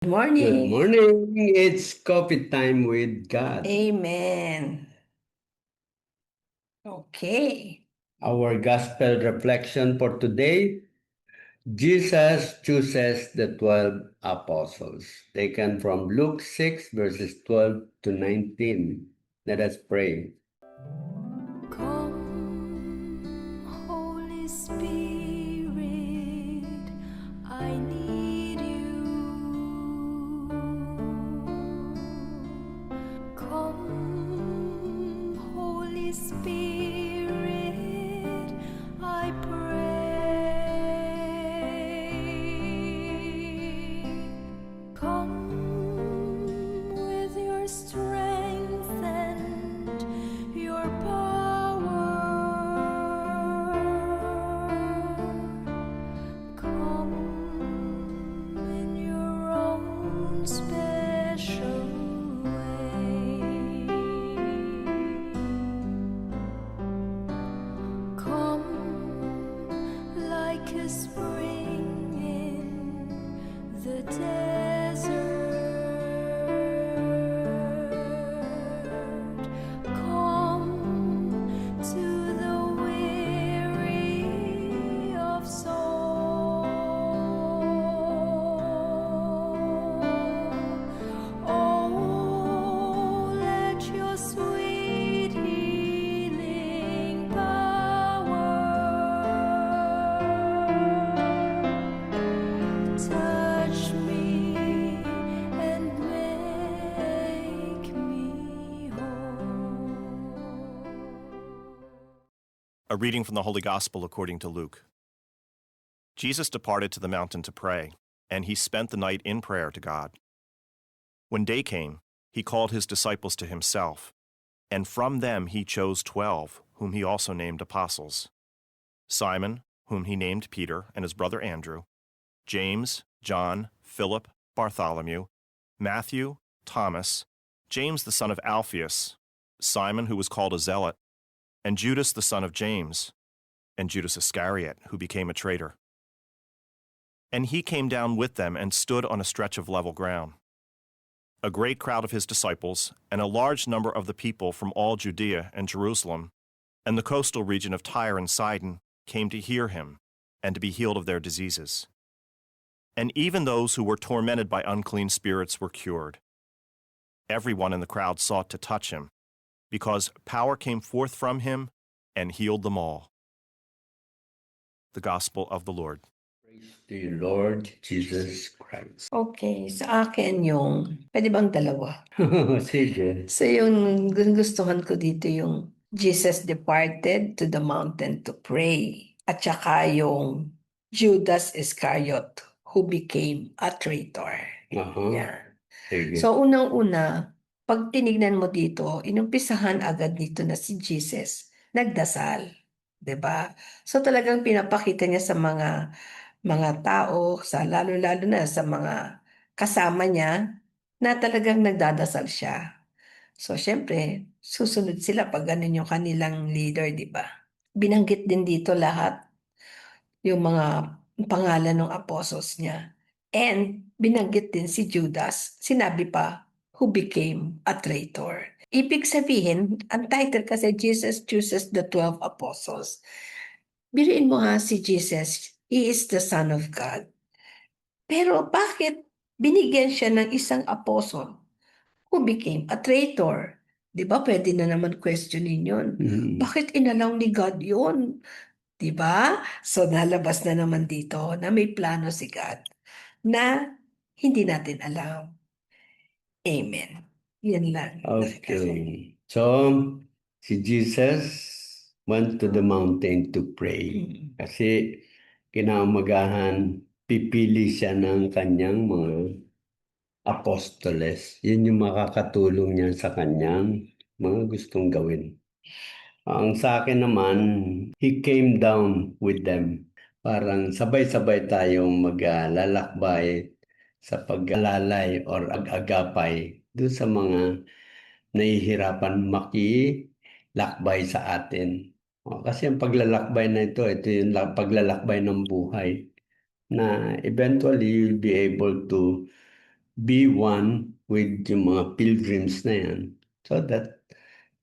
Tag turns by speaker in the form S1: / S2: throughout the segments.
S1: Good
S2: Good
S1: morning.
S2: morning. It's coffee time with God.
S1: Amen. Okay.
S2: Our gospel reflection for today, Jesus chooses the 12 apostles, taken from Luke 6, verses 12 to 19. Let us pray.
S3: Come, Holy Spirit, I need you. Come, Holy Spirit, I pray. Come with your strength and your power. Come in your own special way. Come like a spring in the desert. Come to the weary of soul. Oh, let your sweet healing power touch me and make me whole.
S4: A reading from the Holy Gospel according to Luke. Jesus departed to the mountain to pray, and he spent the night in prayer to God. When day came, he called his disciples to himself, and from them he chose 12, whom he also named apostles: Simon, whom he named Peter, and his brother Andrew; James, John, Philip, Bartholomew, Matthew, Thomas, James the son of Alphaeus, Simon who was called a zealot, and Judas the son of James, and Judas Iscariot, who became a traitor. And he came down with them and stood on a stretch of level ground. A great crowd of his disciples, and a large number of the people from all Judea and Jerusalem, and the coastal region of Tyre and Sidon, came to hear him, and to be healed of their diseases. And even those who were tormented by unclean spirits were cured. Everyone in the crowd sought to touch him, because power came forth from him and healed them all. The Gospel of the Lord.
S2: Praise to you, Lord Jesus Christ.
S1: Okay, sa akin pwede bang dalawa?
S2: Sige.
S1: So yung gustuhan ko dito yung Jesus departed to the mountain to pray. At saka yung Judas Iscariot who became a traitor.
S2: Aha.
S1: Yeah.
S2: Sige.
S1: So unang-una, pag tinignan mo dito, inumpisahan agad dito na si Jesus nagdasal. 'Di ba? So talagang pinapakita niya sa mga tao, sa lalo-lalo na sa mga kasama niya, na talagang nagdadasal siya. So, syempre, susunod sila pag ganun yung kanilang leader, di ba? Binanggit din dito lahat yung mga pangalan ng apostles niya. And binanggit din si Judas, sinabi pa, who became a traitor. Ibig sabihin, ang title kasi Jesus chooses the 12 apostles. Biriin mo ha si Jesus, He is the Son of God. Pero bakit binigyan siya ng isang apostle who became a traitor? Di ba pwede na naman questionin yun? Bakit inalaw ni God yun? Di ba? So nalabas na naman dito na may plano si God na hindi natin alam. Amen. Yan lang.
S2: Okay. So, si Jesus went to the mountain to pray. Kasi kinaumagahan, pipili siya ng kanyang mga apostoles. Yun yung makakatulong niya sa kanyang mga gustong gawin. Ang sa akin naman, he came down with them. Parang sabay-sabay tayong maglalakbay sa pag-alalay or ag-agapay doon sa mga nahihirapan makilakbay sa atin. Kasi ang paglalakbay na ito yung paglalakbay ng buhay na eventually you'll be able to be one with yung mga pilgrims na yan so that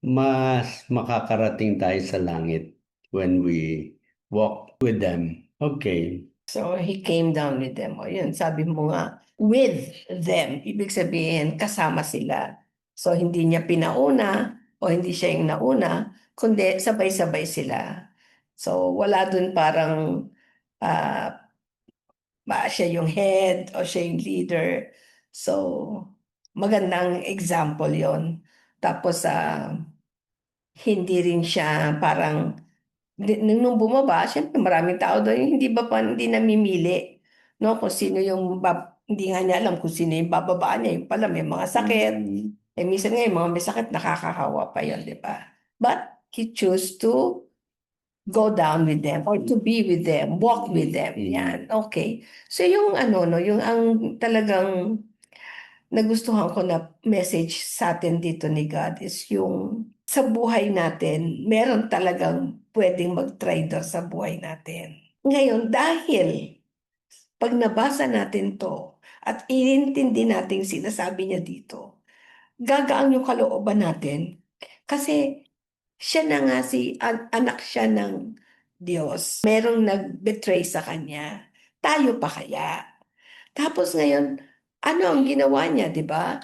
S2: mas makakarating tayo sa langit when we walk with them. Okay.
S1: So, he came down with them. O yun, sabi mo nga, with them. Ibig sabihin, kasama sila. So, hindi niya pinauna o hindi siya yung nauna, kundi sabay-sabay sila. So, wala dun parang siya yung head o siya yung leader. So, magandang example yon. Tapos, hindi rin siya parang nung bumaba, syempre maraming tao doon, yung hindi namimili, no? Kung sino yung, hindi nga niya alam kung sino yung bababaan niya, yung pala may mga sakit. Eh, minsan nga yung mga may sakit, nakakahawa pa yun, di ba? But he chose to go down with them or to be with them, walk with them. Yan, okay. So yung ano, no, yung ang talagang nagustuhan ko na message sa atin dito ni God is yung sa buhay natin, meron talagang pwedeng mag-traitor sa buhay natin. Ngayon, dahil pag nabasa natin to at inintindi natin yung sinasabi niya dito, gagaan yung kalooban natin. Kasi siya na nga anak siya ng Diyos. Merong nag-betray sa kanya. Tayo pa kaya? Tapos ngayon, ano ang ginawa niya, di ba?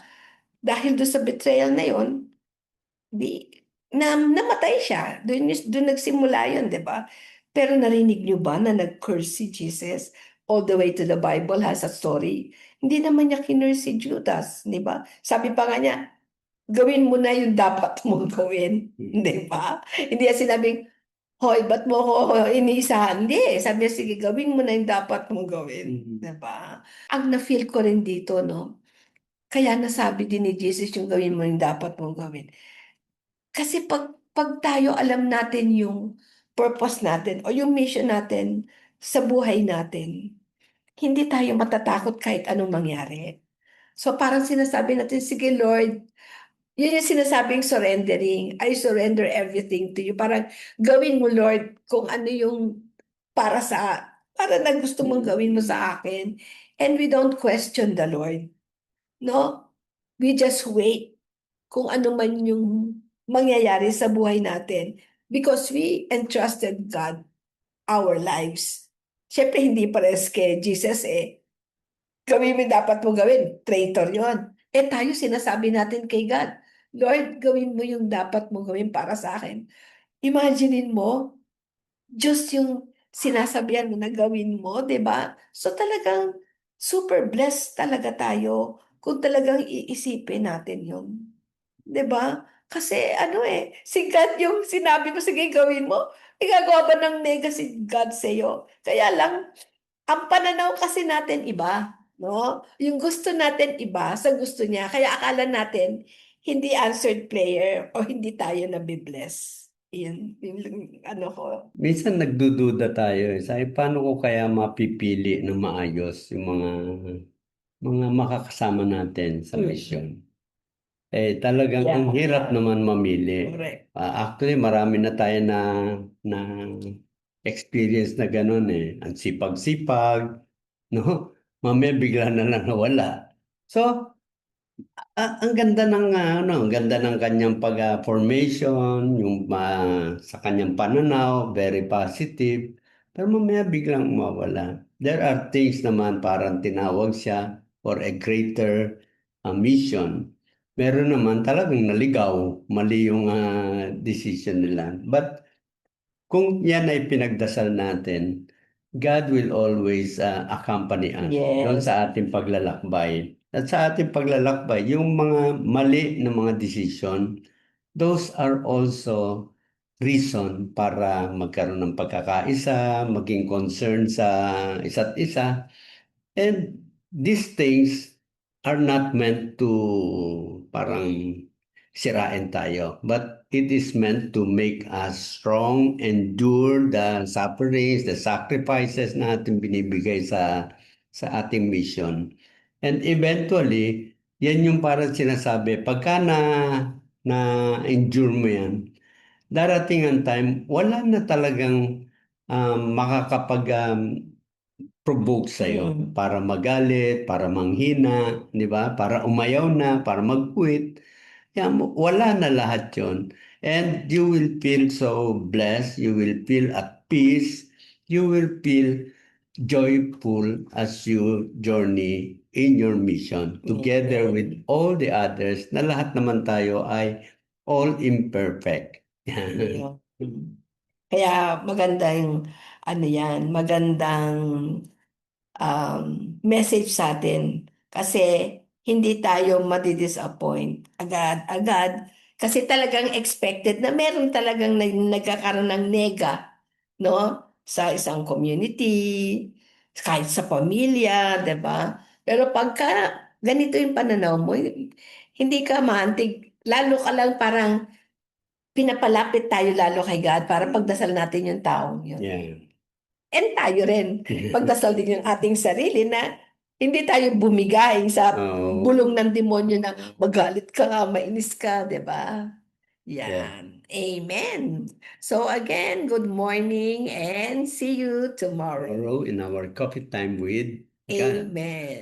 S1: Dahil doon sa betrayal na yon, di, namatay siya. Doon nagsimula yun, di ba? Pero narinig niyo ba na nag-curse si Jesus? All the way to the Bible has a story. Hindi naman niya kinurse si Judas, di ba? Sabi pa nga niya, gawin mo na yung dapat mong gawin. Di ba? Hindi niya sinabing, hoy, ba't mo ko iniisahan? Hindi. Sabi niya, sige, gawin mo na yung dapat mong gawin. Di ba? Ang na-feel ko rin dito, no? Kaya nasabi din ni Jesus yung gawin mo yung dapat mong gawin. Kasi pag tayo alam natin yung purpose natin o yung mission natin sa buhay natin, hindi tayo matatakot kahit anong mangyari. So parang sinasabi natin, sige Lord, yun yung sinasabing surrendering. I surrender everything to you. Parang gawin mo Lord kung ano yung para na gusto mong gawin mo sa akin. And we don't question the Lord. No? We just wait kung ano man yung mangyayari sa buhay natin because we entrusted God our lives. Siyempre, hindi pares kay Jesus gawin mo yung dapat mo gawin. Traitor yon. Tayo sinasabi natin kay God, Lord, gawin mo yung dapat mo gawin para sa akin. Imaginein mo, Diyos yung sinasabihan mo na gawin mo, di ba? So talagang super blessed talaga tayo kung talagang iisipin natin yun. 'Di ba? Kasi ano si God yung sinabi mo, sige gawin mo. Igagawa ba ng mega si God sa'yo? Kaya lang, ang pananaw kasi natin iba, no? Yung gusto natin iba sa gusto niya. Kaya akala natin, hindi answered prayer o hindi tayo nabibless. Yun ano ko.
S2: Minsan nagdududa tayo. Sabi, paano ko kaya mapipili ng maayos yung mga makakasama natin sa mission? Talagang ang hirap naman mamili.
S1: Correct.
S2: Actually, marami na tayo na experience na ganun Ang sipag-sipag, no? Mamaya bigla na lang nawala. So, ang ganda ng ang ganda ng kanyang formation, yung sa kanyang pananaw, very positive. Pero mamaya biglang mawala. There are things naman parang tinawag siya for a greater mission. Meron naman talagang naligaw, mali yung decision nila. But kung yan ay pinagdasal natin, God will always accompany us doon
S1: Yes.
S2: sa ating paglalakbay. At sa ating paglalakbay, yung mga mali na mga decision, those are also reason para magkaroon ng pagkakaisa, maging concern sa isa't isa. And these things are not meant to parang sirain tayo. But it is meant to make us strong, endure the sufferings, the sacrifices na ating binibigay sa ating mission. And eventually, yan yung parang sinasabi, pagka na-endure mo yan, darating ang time, wala na talagang makakapag provoke sa'yo
S1: Mm.
S2: para magalit, para manghina, di ba? Para umayaw na, para mag-quit. Yan, wala na lahat yon. And you will feel so blessed, you will feel at peace, you will feel joyful as you journey in your mission together with
S1: Amen.
S2: all the others na lahat naman tayo ay all imperfect.
S1: Yeah. Kaya magandang ano yan, magandang message sa atin kasi hindi tayo madi-disappoint agad-agad kasi talagang expected na meron talagang nagkakaroon ng nega, no? Sa isang community, kahit sa pamilya, 'di ba? Pero pagka ganito yung pananaw mo, hindi ka maantig, lalo ka lang parang pinapalapit tayo lalo kay God para pagdasal natin yung taong yun.
S2: Yeah.
S1: And tayo rin, pagdasal din yung ating sarili na hindi tayo bumigay sa
S2: Oh,
S1: bulong ng demonyo na magalit ka, mainis ka, di ba?
S2: yeah.
S1: Yan. Amen. So again, good morning and see you tomorrow.
S2: Tomorrow in our coffee time with God.
S1: Amen.